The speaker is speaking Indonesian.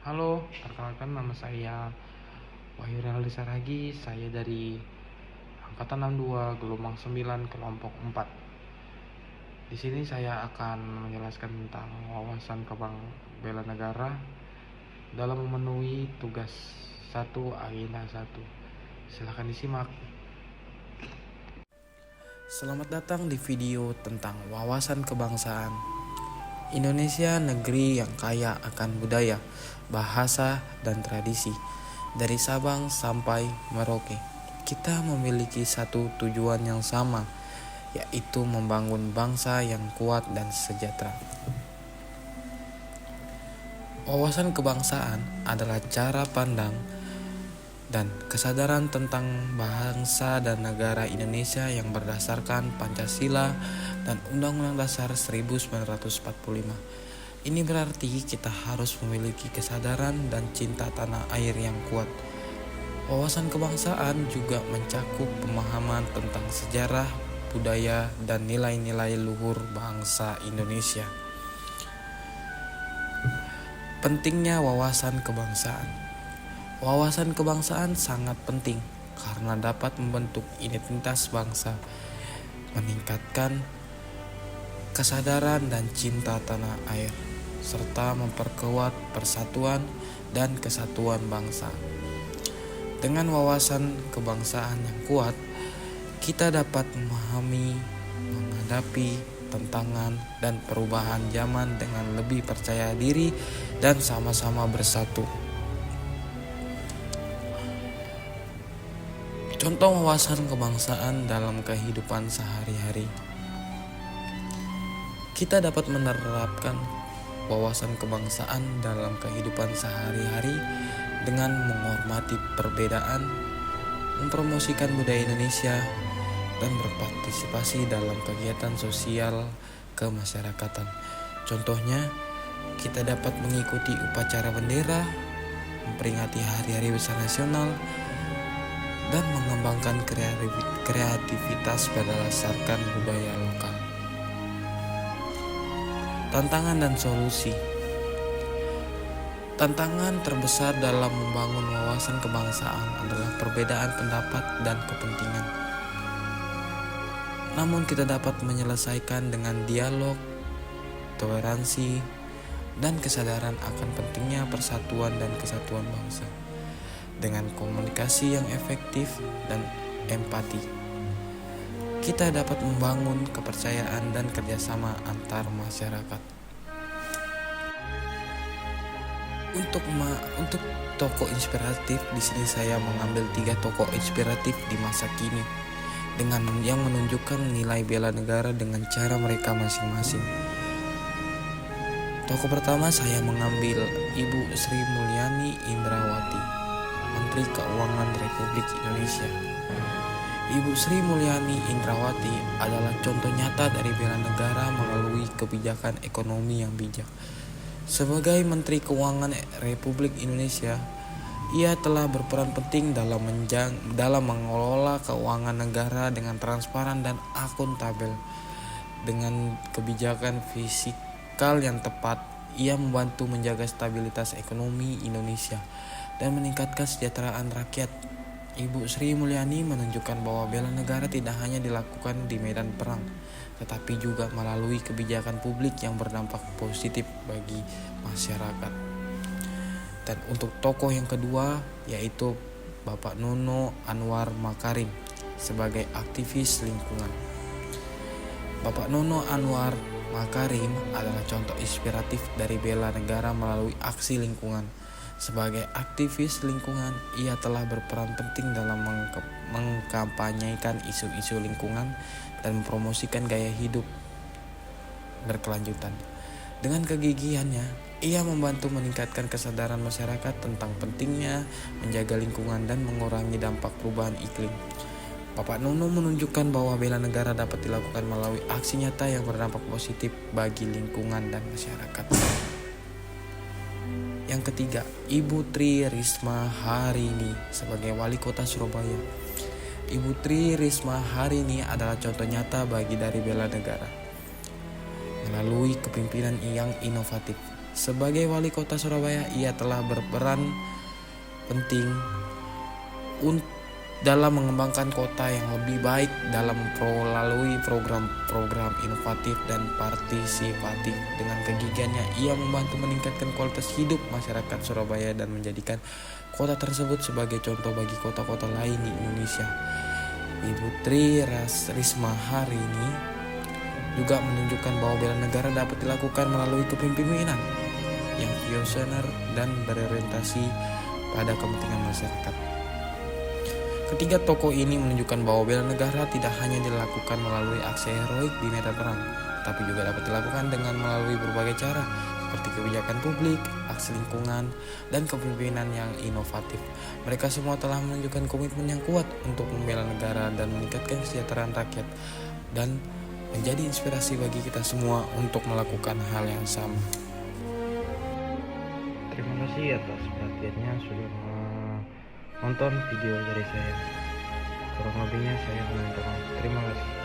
Halo, perkenalkan nama saya Wahyu Renaldi Saragi. Saya dari Angkatan 62 Gelombang 9 Kelompok 4. Di sini saya akan menjelaskan tentang wawasan bela negara dalam memenuhi tugas 1 agenda 1. Silahkan disimak. Selamat datang di video tentang wawasan kebangsaan. Indonesia negeri yang kaya akan budaya, bahasa, dan tradisi. Dari Sabang sampai Merauke, kita memiliki satu tujuan yang sama, yaitu membangun bangsa yang kuat dan sejahtera. Wawasan kebangsaan adalah cara pandang dan kesadaran tentang bangsa dan negara Indonesia yang berdasarkan Pancasila dan Undang-Undang Dasar 1945. Ini berarti kita harus memiliki kesadaran dan cinta tanah air yang kuat. Wawasan kebangsaan juga mencakup pemahaman tentang sejarah, budaya, dan nilai-nilai luhur bangsa Indonesia. Pentingnya wawasan kebangsaan. Wawasan kebangsaan sangat penting karena dapat membentuk identitas bangsa, meningkatkan kesadaran dan cinta tanah air, serta memperkuat persatuan dan kesatuan bangsa. Dengan wawasan kebangsaan yang kuat, kita dapat memahami, menghadapi tantangan dan perubahan zaman dengan lebih percaya diri dan sama-sama bersatu. Contoh wawasan kebangsaan dalam kehidupan sehari-hari. Kita dapat menerapkan wawasan kebangsaan dalam kehidupan sehari-hari dengan menghormati perbedaan, mempromosikan budaya Indonesia, dan berpartisipasi dalam kegiatan sosial kemasyarakatan. Contohnya, kita dapat mengikuti upacara bendera, memperingati hari-hari besar nasional, dan mengembangkan kreativitas berdasarkan budaya lokal. Tantangan dan solusi. Tantangan terbesar dalam membangun wawasan kebangsaan adalah perbedaan pendapat dan kepentingan. Namun kita dapat menyelesaikan dengan dialog, toleransi, dan kesadaran akan pentingnya persatuan dan kesatuan bangsa. Dengan komunikasi yang efektif dan empati, kita dapat membangun kepercayaan dan kerjasama antar masyarakat. Untuk tokoh inspiratif, di sini saya mengambil 3 tokoh inspiratif di masa kini dengan yang menunjukkan nilai bela negara dengan cara mereka masing-masing. Tokoh pertama saya mengambil Ibu Sri Mulyani Indrawati, Menteri Keuangan Republik Indonesia. Ibu Sri Mulyani Indrawati adalah contoh nyata dari bela negara melalui kebijakan ekonomi yang bijak. Sebagai Menteri Keuangan Republik Indonesia, ia telah berperan penting dalam mengelola keuangan negara dengan transparan dan akuntabel. Dengan kebijakan fiskal yang tepat, ia membantu menjaga stabilitas ekonomi Indonesia dan meningkatkan kesejahteraan rakyat. Ibu Sri Mulyani menunjukkan bahwa bela negara tidak hanya dilakukan di medan perang, tetapi juga melalui kebijakan publik yang berdampak positif bagi masyarakat. Dan untuk tokoh yang kedua yaitu Bapak Nono Anwar Makarim sebagai aktivis lingkungan. Bapak Nono Anwar Makarim adalah contoh inspiratif dari bela negara melalui aksi lingkungan. Sebagai aktivis lingkungan, ia telah berperan penting dalam mengkampanyekan isu-isu lingkungan dan mempromosikan gaya hidup berkelanjutan. Dengan kegigihannya, ia membantu meningkatkan kesadaran masyarakat tentang pentingnya menjaga lingkungan dan mengurangi dampak perubahan iklim. Bapak Nono menunjukkan bahwa bela negara dapat dilakukan melalui aksi nyata yang berdampak positif bagi lingkungan dan masyarakat. Yang ketiga, Ibu Tri Risma Harini sebagai Wali Kota Surabaya. Ibu Tri Risma Harini adalah contoh nyata bagi dari bela negara. Melalui kepemimpinan yang inovatif, Sebagai wali kota Surabaya, ia telah berperan penting dalam mengembangkan kota yang lebih baik dalam melalui program-program inovatif dan partisipatif. Dengan kegigihannya, ia membantu meningkatkan kualitas hidup masyarakat Surabaya dan menjadikan kota tersebut sebagai contoh bagi kota-kota lain di Indonesia. Ibu Tri Risma hari ini juga menunjukkan bahwa bela negara dapat dilakukan melalui kepemimpinan yang visioner dan berorientasi pada kepentingan masyarakat. Ketiga tokoh ini menunjukkan bahwa bela negara tidak hanya dilakukan melalui aksi heroik di medan perang, tapi juga dapat dilakukan dengan melalui berbagai cara, seperti kebijakan publik, aksi lingkungan, dan kepemimpinan yang inovatif. Mereka semua telah menunjukkan komitmen yang kuat untuk membela negara dan meningkatkan kesejahteraan rakyat, dan menjadi inspirasi bagi kita semua untuk melakukan hal yang sama. Terima kasih atas perhatiannya sudah menonton video dari saya. Kurang lebihnya saya minta maaf. Terima kasih.